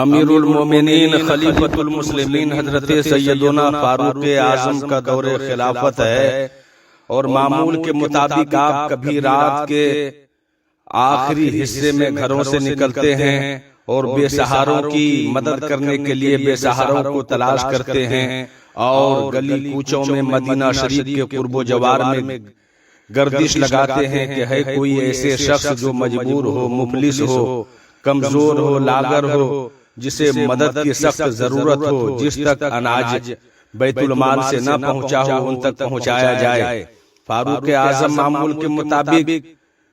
امیر المومنین خلیفۃ المسلمین حضرت سیدنا فاروق اعظم کا دور خلافت ہے، اور معمول کے مطابق آپ کبھی رات کے آخری حصے میں گھروں سے نکلتے ہیں اور بے سہاروں کی مدد کرنے کے لیے بے سہاروں کو تلاش کرتے ہیں، اور گلی کوچوں میں مدینہ شریف کے قرب و جوار میں گردش لگاتے ہیں کہ ہے کوئی ایسے شخص جو مجبور ہو، مفلس ہو، کمزور ہو، لاغر ہو، جسے مدد کی سخت ضرورت ہو، جس تک اناج بیت المال سے نہ پہنچا ہو ان تک پہنچایا جائے۔ فاروق اعظم معمول کے مطابق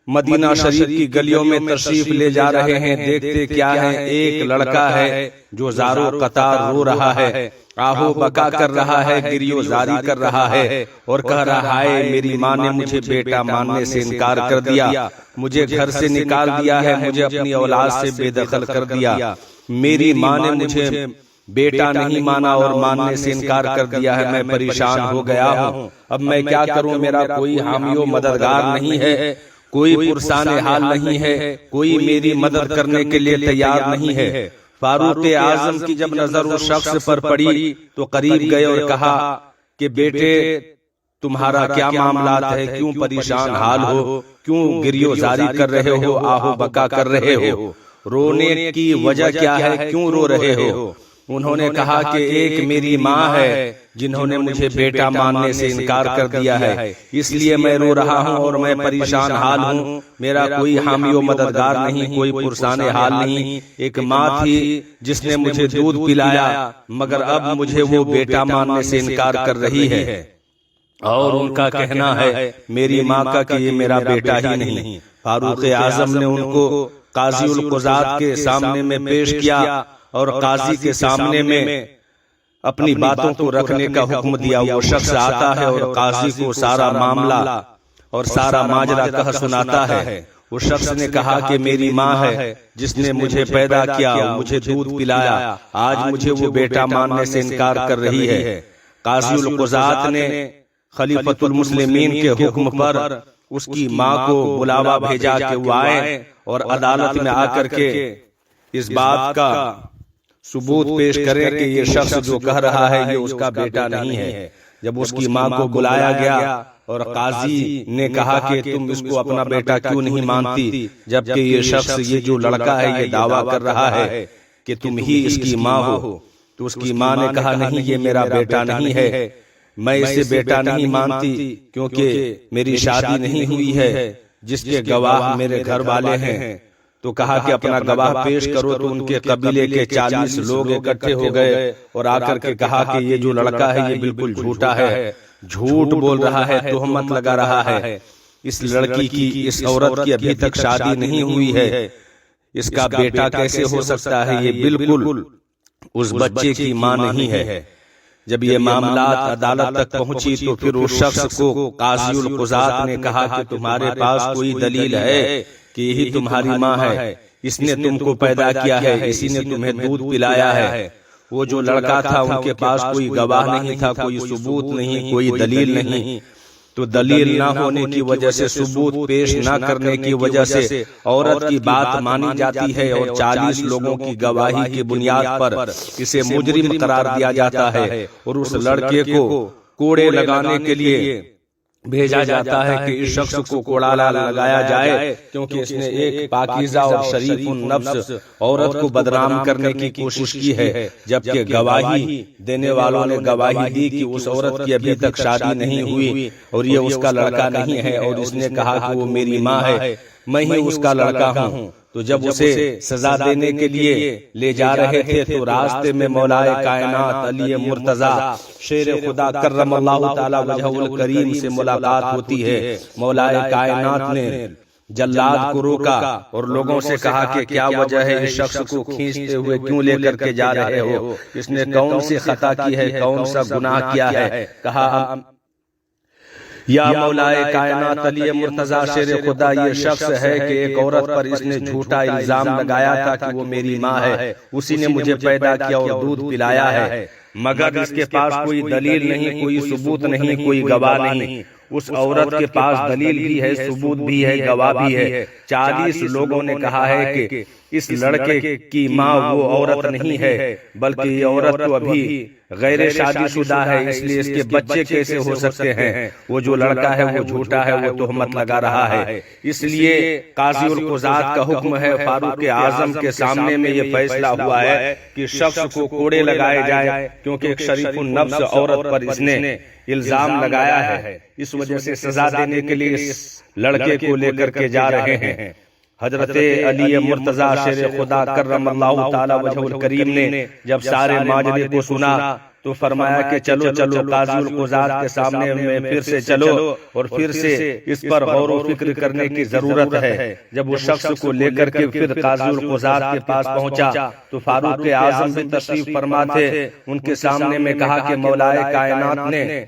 مدینہ شریف کی گلیوں میں تشریف لے جا رہے ہیں، دیکھتے کیا ہے، ایک لڑکا ہے جو زارو قطار رو رہا ہے، آہو بکا کر رہا ہے، گریو زاری کر رہا ہے، اور کہہ رہا ہے میری ماں نے مجھے بیٹا ماننے سے انکار کر دیا، مجھے گھر سے نکال دیا ہے، مجھے اپنی اولاد سے بے دخل کر دیا، میری ماں نے مجھے بیٹا نہیں مانا اور ماننے سے انکار کر دیا ہے، میں پریشان ہو گیا ہوں، اب میں کیا کروں، میرا کوئی حامی و مددگار نہیں ہے، کوئی پرسان حال نہیں ہے، کوئی میری مدد کرنے کے لیے تیار نہیں ہے۔ فاروق اعظم کی جب نظر اس شخص پر پڑی تو قریب گئے اور کہا کہ بیٹے تمہارا کیا معاملات ہے، کیوں پریشان حال ہو، کیوں گریو زاری کر رہے ہو، آہو بکا کر رہے ہو، رونے کی وجہ کیا ہے، کیوں رو رہے ہو؟ انہوں نے کہا کہ ایک میری ماں ہے جنہوں نے مجھے بیٹا ماننے سے انکار کر دیا ہے، اس لیے میں رو رہا ہوں اور میں پریشان حال ہوں، میرا کوئی حامی و مددگار نہیں، کوئی پرسان حال نہیں، ایک ماں تھی جس نے مجھے دودھ پلایا، مگر اب مجھے وہ بیٹا ماننے سے انکار کر رہی ہے، اور ان کا کہنا ہے میری ماں کا کہ یہ میرا بیٹا ہی نہیں۔ فاروق اعظم نے ان کو قاضی القضات کے سامنے میں پیش کیا اور قاضی کے سامنے میں اپنی باتوں کو رکھنے کا حکم دیا۔ وہ شخص آتا ہے اور قاضی کو سارا معاملہ اور سارا ماجرا کہہ سناتا ہے۔ اس شخص نے کہا کہ میری ماں ہے جس نے مجھے پیدا کیا، مجھے دودھ پلایا، آج مجھے وہ بیٹا ماننے سے انکار کر رہی ہے۔ قاضی القضات نے خلیفۃ المسلمین کے حکم پر اس کی ماں کو بلاوا بھیجا کہ وہ آئے اور عدالت میں آ کر کے اس بات کا ثبوت پیش کریں کہ یہ شخص جو کہہ رہا ہے یہ اس کا بیٹا نہیں ہے۔ جب اس کی ماں کو بلایا گیا اور قاضی نے کہا کہ تم اس کو اپنا بیٹا کیوں نہیں مانتی، جبکہ یہ شخص، یہ جو لڑکا ہے، یہ دعویٰ کر رہا ہے کہ تم ہی اس کی ماں ہو، تو اس کی ماں نے کہا نہیں، یہ میرا بیٹا نہیں ہے، میں اسے بیٹا نہیں مانتی کیونکہ میری شادی نہیں ہوئی ہے، جس کے گواہ میرے گھر والے ہیں۔ تو کہا کہ اپنا گواہ پیش کرو، تو ان کے قبیلے کے 40 لوگ اکٹھے ہو گئے اور آ کر کے کہا کہ یہ جو لڑکا ہے یہ بالکل جھوٹا ہے، جھوٹ بول رہا ہے، تہمت لگا رہا ہے، اس لڑکی کی، اس عورت کی ابھی تک شادی نہیں ہوئی ہے، اس کا بیٹا کیسے ہو سکتا ہے، یہ بالکل اس بچے کی ماں نہیں ہے۔ جب یہ معاملات عدالت تک پہنچی تو پھر اس شخص کو قاضی القضات نے کہا کہ تمہارے پاس کوئی دلیل ہے کہ یہی تمہاری ماں ہے، اس نے تم کو پیدا کیا ہے، اسی نے تمہیں دودھ پلایا ہے؟ وہ جو لڑکا تھا ان کے پاس کوئی گواہ نہیں تھا، کوئی ثبوت نہیں، کوئی دلیل نہیں، تو دلیل نہ ہونے کی وجہ سے، ثبوت پیش نہ کرنے کی وجہ سے عورت کی بات مانی جاتی ہے اور 40 لوگوں کی گواہی کی بنیاد پر اسے مجرم قرار دیا جاتا ہے، اور اس لڑکے کو کوڑے لگانے کے لیے بھیجا جاتا ہے کہ اس شخص کو کوڑا لگایا جائے کیونکہ اس نے ایک پاکیزہ اور شریف النفس عورت کو بدنام کرنے کی کوشش کی ہے، جبکہ گواہی دینے والوں نے گواہی دی کہ اس عورت کی ابھی تک شادی نہیں ہوئی اور یہ اس کا لڑکا نہیں ہے، اور اس نے کہا کہ وہ میری ماں ہے، میں ہی اس کا لڑکا ہوں۔ تو جب اسے سزا دینے کے لیے لے جا رہے تھے تو راستے میں مولائے کائنات علی مرتضیٰ شیر خدا کرم اللہ تعالی وجہہ الکریم سے ملاقات ہوتی ہے۔ مولائے کائنات نے جلاد کو روکا اور لوگوں سے کہا کہ کیا وجہ ہے اس شخص کو کھینچتے ہوئے کیوں لے کر کے جا رہے ہو، اس نے کون سی خطا کی ہے، کون سا گناہ کیا ہے؟ کہا یا مولائے کائنات علی مرتضیٰ شیر خدا، یہ شخص ہے کہ ایک عورت پر اس نے جھوٹا الزام لگایا تھا کہ وہ میری ماں ہے، اسی نے مجھے پیدا کیا اور دودھ پلایا ہے، مگر اس کے پاس کوئی دلیل نہیں، کوئی ثبوت نہیں، کوئی گواہ نہیں، اس عورت کے پاس دلیل بھی ہے، ثبوت بھی ہے، گواہ بھی ہے۔ 40 لوگوں نے کہا ہے کہ اس لڑکے کی ماں وہ عورت نہیں ہے، بلکہ یہ عورت تو ابھی غیر شادی شدہ ہے، اس لیے اس کے بچے کیسے ہو سکتے ہیں؟ وہ جو لڑکا ہے وہ جھوٹا ہے، وہ تہمت لگا رہا ہے۔ اس لیے قاضی القضات کا حکم ہے، فاروق اعظم کے سامنے میں یہ فیصلہ ہوا ہے کہ شخص کو کوڑے لگائے جائے، کیونکہ ایک شریف النفس عورت پر اس نے الزام لگایا ہے۔ اس وجہ سے سزا دینے کے لیے اس لڑکے کو لے کر کے جا رہے ہیں۔ حضرت علی مرتضی شیر خدا کرم اللہ تعالی وجہ الکریم نے جب سارے ماجرے کو سنا تو فرمایا کہ چلو چلو قاضی القضات کے سامنے میں پھر سے چلو اور پھر سے اس پر غور و فکر کرنے کی ضرورت ہے۔ جب اس شخص کو لے کر کے پھر قاضی القضات کے پاس پہنچا تو فاروق اعظم بھی تشریف فرما تھے۔ ان کے سامنے میں کہا کہ مولائے کائنات نے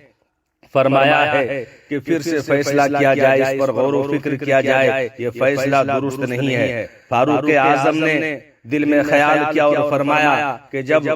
فرمایا ہے کہ پھر سے فیصلہ کیا جائے، اس پر غور و فکر کیا جائے، یہ فیصلہ درست نہیں ہے۔ فاروق اعظم نے دل میں خیال کیا اور فرمایا کہ جب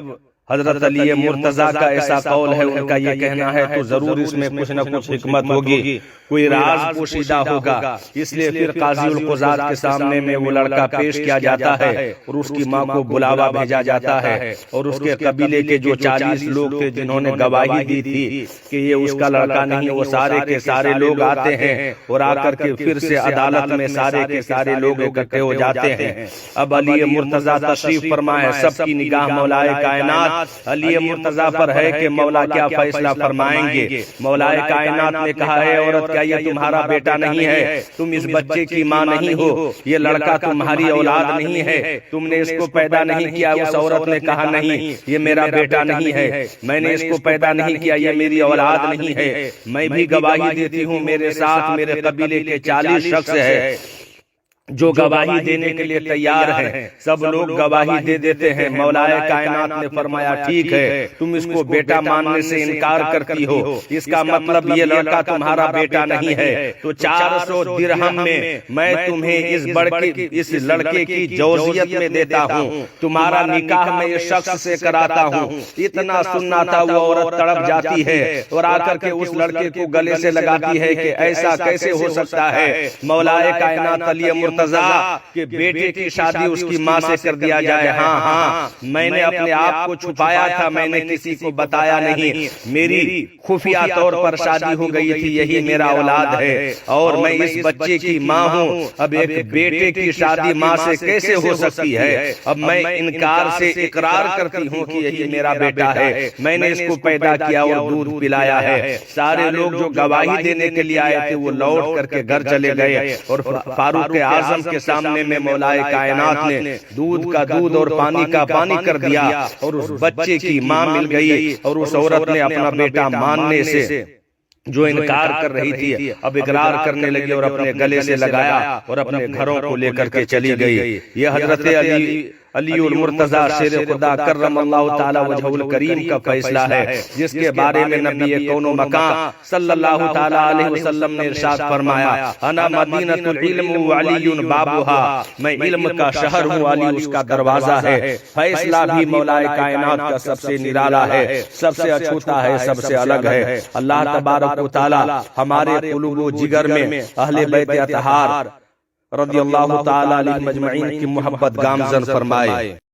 حضرت علی مرتضی کا ایسا قول ہے، ان کا یہ کہنا ہے، تو ضرور اس میں کچھ نہ کچھ حکمت ہوگی، کوئی راز پوشیدہ ہوگا۔ اس لیے پھر قاضی القضات کے سامنے میں وہ لڑکا پیش کیا جاتا ہے اور اس کی ماں کو بلاوا بھیجا جاتا ہے، اور اس کے قبیلے کے جو 40 لوگ تھے جنہوں نے گواہی دی تھی کہ یہ اس کا لڑکا نہیں، وہ سارے کے سارے لوگ آتے ہیں اور آ کر کے پھر سے عدالت میں سارے کے سارے لوگ اکٹھے ہو جاتے ہیں۔ اب علی مرتضی تشریف فرما ہے، سب کی نگاہ مولائے کائنات علی مرتضی پر ہے کہ مولا کیا فیصلہ فرمائیں گے۔ مولائے کائنات نے کہا ہے، عورت کیا یہ تمہارا بیٹا نہیں ہے؟ تم اس بچے کی ماں نہیں ہو، یہ لڑکا تمہاری اولاد نہیں ہے، تم نے اس کو پیدا نہیں کیا۔ اس عورت نے کہا نہیں، یہ میرا بیٹا نہیں ہے، میں نے اس کو پیدا نہیں کیا، یہ میری اولاد نہیں ہے۔ میں بھی گواہی دیتی ہوں، میرے ساتھ میرے قبیلے کے 40 شخص ہے جو گواہی دینے کے لیے تیار ہیں، سب لوگ گواہی دے دیتے ہیں۔ مولا کائنات نے فرمایا ٹھیک ہے، تم اس کو بیٹا ماننے سے انکار کرتی ہو، اس کا مطلب یہ لڑکا تمہارا بیٹا نہیں ہے، تو 400 درہم میں تمہیں اس لڑکے کی جوزیت میں دیتا ہوں، تمہارا نکاح میں اس شخص سے کراتا ہوں۔ اتنا سننا تھا، وہ عورت تڑپ جاتی ہے اور آ کر کے اس لڑکے کو گلے سے لگاتی ہے کہ ایسا کیسے ہو سکتا ہے؟ مولا کائنات علی مرتضی کہ بیٹے کی شادی اس کی ماں سے کر دیا جائے۔ ہاں میں نے اپنے آپ کو چھپایا تھا، میں نے کسی کو بتایا نہیں، میری خفیہ طور پر شادی ہو گئی تھی، یہی میرا اولاد ہے اور میں اس بچے کی ماں ہوں۔ اب ایک بیٹے کی شادی ماں سے کیسے ہو سکتی ہے؟ اب میں انکار سے اقرار کرتی ہوں کہ یہی میرا بیٹا ہے، میں نے اس کو پیدا کیا اور دودھ پلایا ہے۔ سارے لوگ جو گواہی دینے کے لیے آئے تھے وہ لوٹ کر کے گھر چلے گئے اور فاروق اعظم کے سامنے میں مولائے کائنات نے دودھ کا دودھ اور پانی کا پانی کر دیا اور اس بچے کی ماں مل گئی، اور اس عورت نے اپنا بیٹا ماننے سے جو انکار کر رہی تھی اب اقرار کرنے لگی اور اپنے گلے سے لگایا اور اپنے گھروں کو لے کر کے چلی گئی۔ یہ حضرت علی المرتضی شیر خدا کرم اللہ تعالی وجہ الکریم کا فیصلہ ہے، جس کے بارے میں نبی کون و مکان صلی اللہ تعالی علیہ وسلم نے ارشاد فرمایا، انا مدینۃ العلم وعلی بابها، میں علم کا شہر ہوں، علی اس کا دروازہ ہے۔ فیصلہ بھی مولائے کائنات کا سب سے نرالا ہے، سب سے اچھوتا ہے، سب سے الگ ہے۔ اللہ تبارک و تعالی ہمارے قلوب و جگر میں اہل بیت اطہار رضی اللہ تعالی علیہ مجمعین کی محبت گامزن فرمائے۔